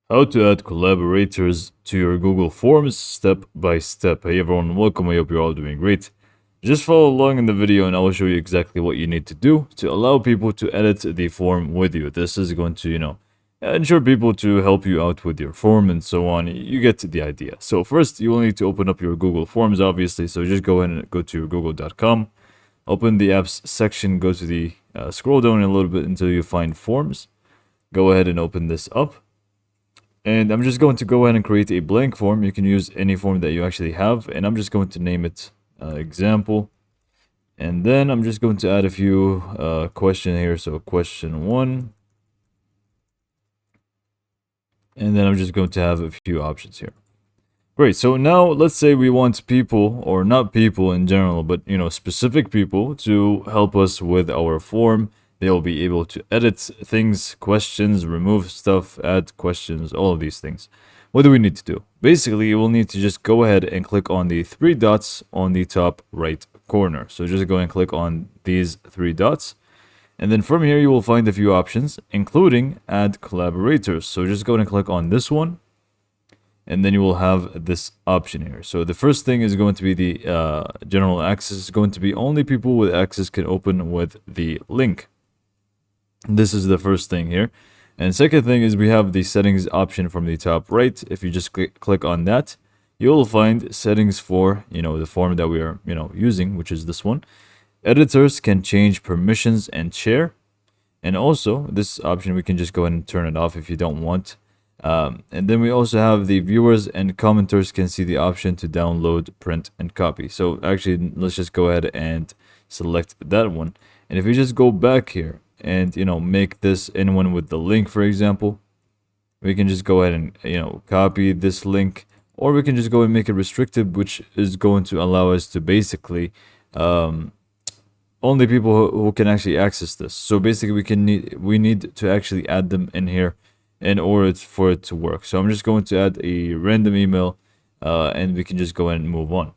How to add collaborators to your Google Forms step by step. Hey everyone, welcome. I hope you're all doing great. Just follow along in the video and I will show you exactly what you need to do to allow people to edit the form with you. This is going to, ensure people to help you out with your form and so on. You get the idea. So first, you will need to open up your Google Forms, obviously. So just go ahead and go to your google.com, open the apps section, go to the scroll down a little bit until you find forms. Go ahead and open this up. And I'm just going to go ahead and create a blank form. You can use any form that you actually have. And I'm just going to name it example. And then I'm just going to add a few questions here. So question 1. And then I'm just going to have a few options here. Great. So now let's say we want people, or not people in general, but specific people to help us with our form. They'll be able to edit things, questions, remove stuff, add questions, all of these things. What do we need to do? Basically, you will need to just go ahead and click on the 3 dots on the top right corner. So just go and click on these 3 dots. And then from here, you will find a few options, including Add Collaborators. So just go ahead and click on this one. And then you will have this option here. So the first thing is going to be the general access. It's going to be only people with access can open with the link. This is the first thing here. And second thing is we have the settings option from the top right. If you just click on that, you'll find settings for, the form that we are, using, which is this one. Editors can change permissions and share. And also this option, we can just go ahead and turn it off if you don't want. And then we also have the viewers and commenters can see the option to download, print, and copy. So actually, let's just go ahead and select that one. And if we just go back here and, make this anyone with the link, for example, we can just go ahead and, copy this link, or we can just go and make it restricted, which is going to allow us to basically, only people who can actually access this. So basically we need to actually add them in here in order for it to work. So I'm just going to add a random email and we can just go ahead and move on.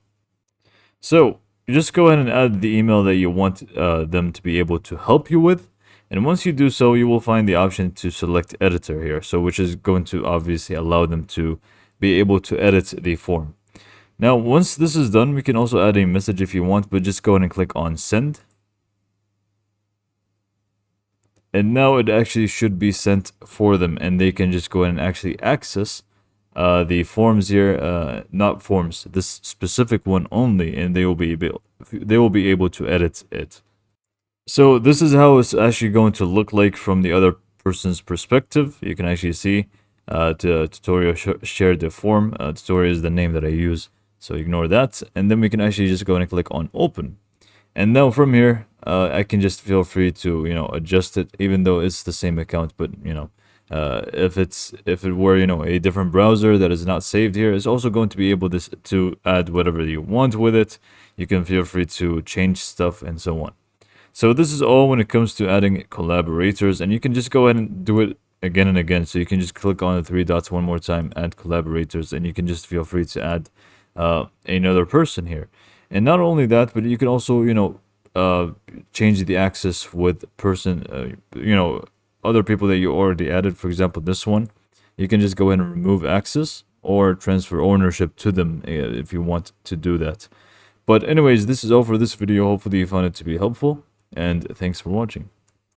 So you just go ahead and add the email that you want them to be able to help you with. And once you do so, you will find the option to select editor here. So which is going to obviously allow them to be able to edit the form. Now, once this is done, we can also add a message if you want, but just go ahead and click on send. And now it actually should be sent for them, and they can just go ahead and actually access the forms here, not forms, this specific one only, and they will be able to edit it. So this is how it's actually going to look like from the other person's perspective. You can actually see tutorial shared the form. Tutorial is the name that I use, so ignore that. And then we can actually just go ahead and click on open. And now from here, I can just feel free to, adjust it, even though it's the same account. But, if it were, a different browser that is not saved here, it's also going to be able to add whatever you want with it. You can feel free to change stuff and so on. So this is all when it comes to adding collaborators, and you can just go ahead and do it again and again. So you can just click on the 3 dots one more time, add collaborators, and you can just feel free to add another person here. And not only that, but you can also, change the access with person, other people that you already added. For example, this one, you can just go ahead and remove access or transfer ownership to them if you want to do that. But anyways, this is all for this video. Hopefully you found it to be helpful, and thanks for watching.